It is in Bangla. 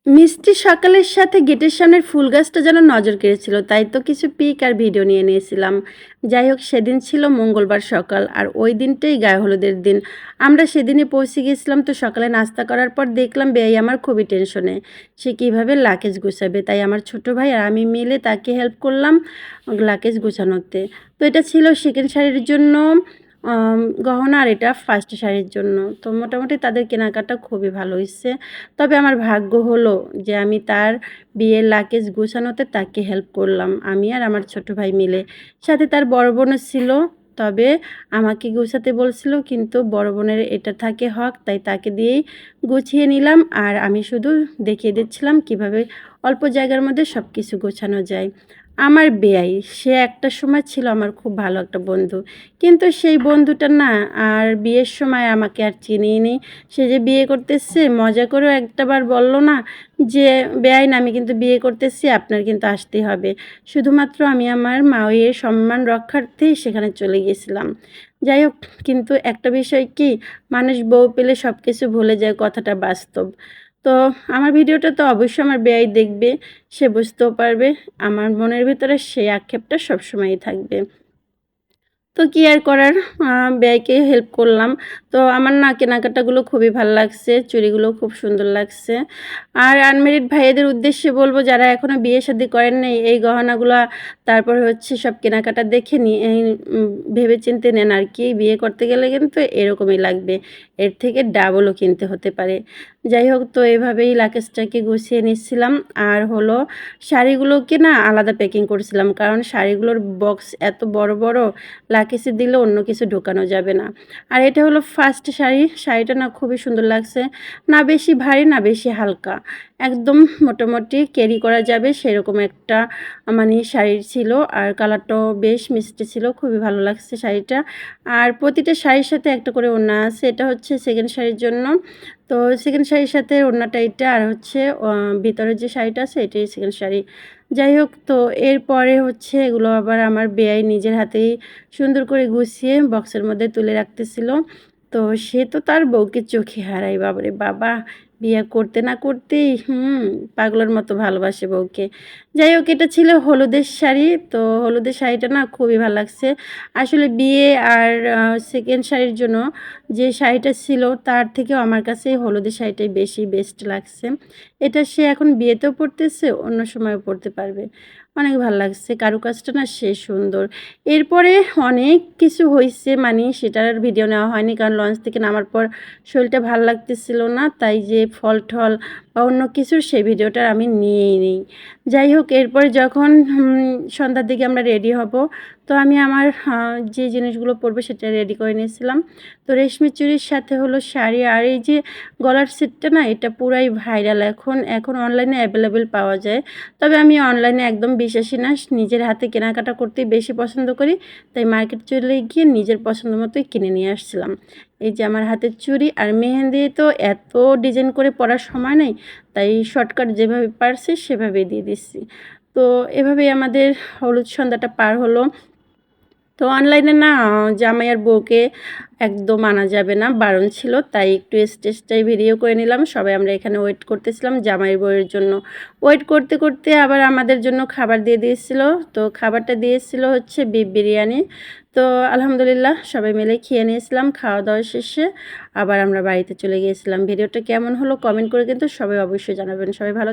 মিষ্টি সকালের সাথে গেটের সামনের ফুল গাছটা যেন নজর কেড়েছিল, তাই তো কিছু পিক আর ভিডিও নিয়ে নিয়েছিলাম। যাই হোক, সেদিন ছিল মঙ্গলবার সকাল আর ওই দিনটাই গায়ে হলুদের দিন। আমরা সেদিনে পৌঁছে গিয়েছিলাম, তো সকালে নাস্তা করার পর দেখলাম বেয়াই আমার খুবই টেনশনে, সে কীভাবে লাকেজ গুছাবে। তাই আমার ছোট ভাই আর আমি মিলে তাকে হেল্প করলাম লাকেজ গুছানোতে। তো এটা ছিল সেকেন্ড শাড়ির জন্য গহনা, আর এটা ফার্স্ট শাড়ির জন্য। তো মোটামুটি তাদের কেনাকাটা খুবই ভালো হইছে। তবে আমার ভাগ্য হলো যে আমি তার বিয়ের লাকেজ গোছানোতে তাকে হেল্প করলাম, আমি আর আমার ছোট ভাই মিলে। সাথে তার বড় বোনও ছিল, তবে আমাকে গোছাতে বলছিল, কিন্তু বড় বোনের এটা থাকে হক, তাই তাকে দিয়েই গুছিয়ে নিলাম। আর আমি শুধু দেখিয়ে দিচ্ছিলাম কিভাবে অল্প জায়গার মধ্যে সব কিছু গোছানো যায়। আমার বেয়াই, সে একটা সময় ছিল আমার খুব ভালো একটা বন্ধু, কিন্তু সেই বন্ধুটা না আর বিয়ের সময় আমাকে আর চিনিই নি। সে যে বিয়ে করতেছে, মজা করেও একটাবার বলল না যে, "বেআইন, আমি কিন্তু বিয়ে করতেছি, আপনার কিন্তু আসতেই হবে।" শুধুমাত্র আমি আমার মায়ের সম্মান রক্ষার্থেই সেখানে চলে গিয়েছিলাম। যাই হোক, কিন্তু একটা বিষয় কি, মানুষ বউ পেলে সব কিছু ভুলে যায়, কথাটা বাস্তব। তো আমার ভিডিওটা তো অবশ্যই আমার বেয়াই দেখবে, সে বুঝতেও পারবে। আমার মনের ভেতরে সেই আক্ষেপটা সবসময়ই থাকবে। তো কি আর করার, ব্যয়কে হেল্প করলাম। তো আমার না কেনাকাটাগুলো খুবই ভাল লাগছে, চুড়িগুলো খুব সুন্দর লাগছে। আর আনমেরিড ভাইয়েদের উদ্দেশ্যে বলব, যারা এখনও বিয়ে শাদী করেন নাই, এই গহনাগুলা তারপর হচ্ছে সব কেনাকাটা দেখে ভেবে চিন্তে নেন আর কি। বিয়ে করতে গেলে কিন্তু এরকমই লাগবে, এর থেকে ডাবলও কিনতে হতে পারে। যাই হোক, তো এভাবেই লাকেজটাকে গুছিয়ে নিচ্ছিলাম। আর হলো, শাড়িগুলোকে না আলাদা প্যাকিং করছিলাম, কারণ শাড়িগুলোর বক্স এত বড় বড়, লাকেজে দিলে অন্য কিছু ঢোকানো যাবে না। আর এটা হলো ফার্স্ট শাড়ি। শাড়িটা না খুবই সুন্দর লাগছে, না বেশি ভারী না বেশি হালকা, একদম মোটামুটি ক্যারি করা যাবে সেরকম একটা মানে শাড়ি ছিল। আর কালারটাও বেশ মিষ্টি ছিল, খুবই ভালো লাগছে শাড়িটা। আর প্রতিটা শাড়ির সাথে একটা করে ওড়না আছে, এটা হচ্ছে সেকেন্ড শাড়ির জন্য। তো সেকেন্ড শাড়ির সাথে ওড়নাটা এটা, আর হচ্ছে ভিতরের যে শাড়িটা আছে এটাই সেকেন্ড শাড়ি। যাই হোক, তো এরপরে হচ্ছে এগুলো আবার আমার বেয়াই নিজের হাতেই সুন্দর করে গুছিয়ে বক্সের মধ্যে তুলে রাখতেছিল। তো সে তো তার বউকে চোখে হারায়, বাবারে বাবা! বিয়ে করতে না করতেই পাগলের মতো ভালোবাসে বউকে। যাই হোক, এটা ছিল হলুদের শাড়ি। তো হলুদের শাড়িটা না খুবই ভালো লাগছে। আসলে বিয়ে আর সেকেন্ড শাড়ির জন্য যে শাড়িটা ছিল, তার থেকেও আমার কাছে হলুদের শাড়িটাই বেশি বেস্ট লাগছে। এটা সে এখন বিয়েতেও পরতেছে, অন্য সময়ও পরতে পারবে। অনেক ভাল লাগছে, কারুকাজটা না সে সুন্দর। এরপরে অনেক কিছু হইছে, মানে সেটার আর ভিডিও নেওয়া হয়নি, কারণ লঞ্চ থেকে নামার পর শরীরটা ভাল লাগতেছিল না, তাই যে ফল-টল বা অন্য কিছু সেই ভিডিওটা আমি নিয়েই নেই। যাই হোক, এরপরে যখন সন্ধ্যার দিকে আমরা রেডি হব, তো আমি আমার যে জিনিসগুলো পরবো সেটা রেডি করে নিয়েছিলাম। তো রেশমি চুড়ির সাথে হলো শাড়ি, আর এই যে গলার সেটটা না, এটা পুরাই ভাইরাল এখন। এখন অনলাইনে অ্যাভেলেবেল পাওয়া যায়। তবে আমি অনলাইনে একদম বিশ্বাসী না, নিজের হাতে কেনাকাটা করতেই বেশি পছন্দ করি। তাই মার্কেট চলে গিয়ে নিজের পছন্দ মতোই কিনে নিয়ে আসছিলাম। এই যে আমার হাতের চুড়ি আর মেহেন্দি, তো এত ডিজাইন করে পরার সময় নেই, তাই শর্টকাট যেভাবে পারছি সেভাবেই দিয়ে দিচ্ছি। তো এভাবেই আমাদের হলুদ সন্ধ্যাটা পার হলো। তো অনলাইনে না জামাই আর বউকে একদম আনা যাবে না, বারণ ছিল, তাই একটু স্টেজটাই ভিডিও করে নিলাম। সবাই আমরা এখানে ওয়েট করতেছিলাম জামাই বউয়ের জন্য। ওয়েট করতে করতে আবার আমাদের জন্য খাবার দিয়ে দিয়েছিল। তো খাবারটা দিয়েছিল হচ্ছে বিফ বিরিয়ানি। তো আলহামদুলিল্লাহ সবাই মিলে খেয়ে নিয়েছিলাম। খাওয়া দাওয়া শেষে আবার আমরা বাড়িতে চলে গিয়েছিলাম। ভিডিওটা কেমন হলো কমেন্ট করে কিন্তু সবাই অবশ্যই জানাবেন। সবাই ভালো